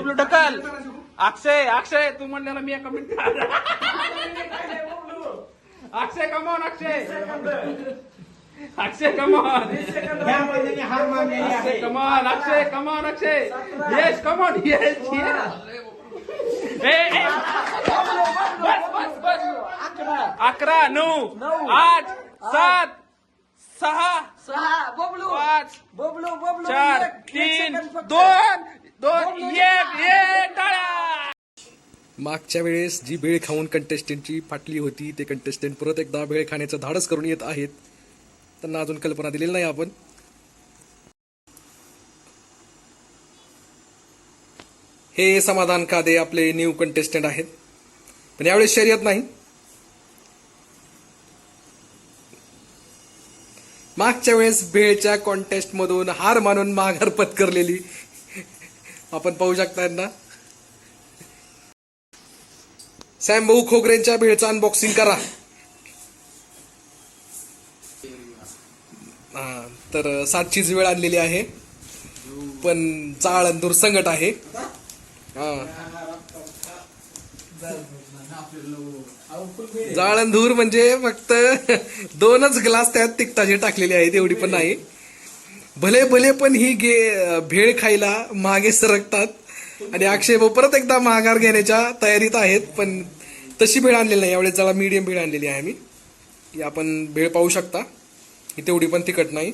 बबलू ढकल. अक्षय अक्षय तू म्हणलेला मी कमेंट अक्षय कमॉन अक्षय अक्षय कमॉन अक्षय कमॉन अक्षय come on अक्षय yes come on yes बस बस बस 11 9 8 7 6 बबलू 5 बबलू बबलू 4 3 2 2 1 टाळ्या. मागच्या वेळेस जी भेळ खाऊन कंटेस्टंटची फाटली होती ते कंटेस्टंट परत एकदा भेळ खाण्याचं धाडस करून येत आहेत. त्यांना अजून कल्पना दिलेली नाही आपण. हे समाधान कादे आपले न्यू कंटेस्टंट आहेत, पण यावेळेस शर्यत नाही. मागच्या वेळेस भेळच्या कॉन्टेस्ट मधून हार मानून माघार पत्करलेली आपण पाहू शकता यांना. सॅम भाऊ खोगरेंच्या भेळचं अनबॉक्सिंग करा. हा तर 7चीच वेळ आणलेली आहे, पण जाळंदूर संकट आहे. जाळंधूर म्हणजे फक्त 2च ग्लास त्यात तिखटाचे टाकलेले आहेत, एवढी पण नाही. भले भले पण ही भेळ खायला मागे सरकतात आणि अक्षय भाऊ परत एकदा माघार घेण्याच्या तयारीत आहेत, पण तशी भेळ आणलेली नाही. यावेळेस जरा मीडियम भेळ आणलेली आहे आम्ही. ही आपण भेळ पाहू शकता, ही तेवढी पण तिखट नाही.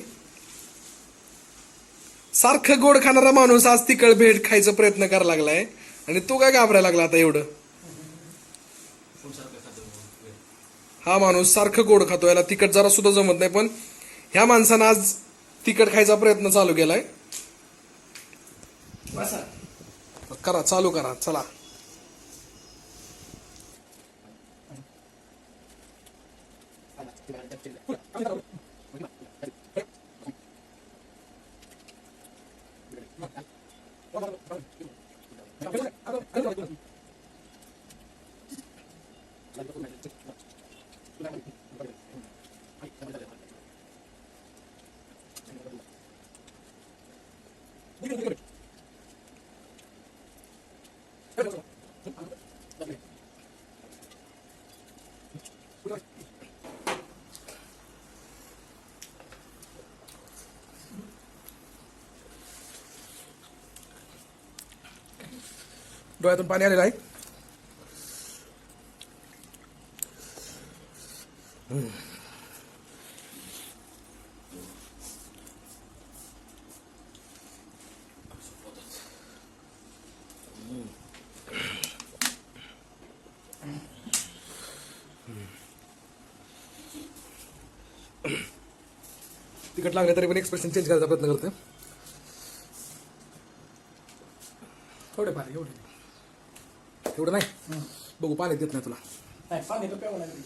सारखं गोड खाणारा माणूस आज तिखट भेळ खायचा प्रयत्न करायला लागलाय, आणि तो काय घाबरायला लागला आता एवढं. हा माणूस सारखं गोड खातो, याला तिखट जरा सुद्धा जमत नाही, पण ह्या माणसानं आज तिखट खायचा प्रयत्न चालू केलाय. करा चालू करा चला. डोळ्यातून पाणी आलेलं आहे. तिखट लागले तरी पण एक्सप्रेशन चेंज करायचा प्रयत्न करते. थोडेफार एवढं नाही. बघू पाणी देत नाही तुला. पाणी तर प्यावं लागेल.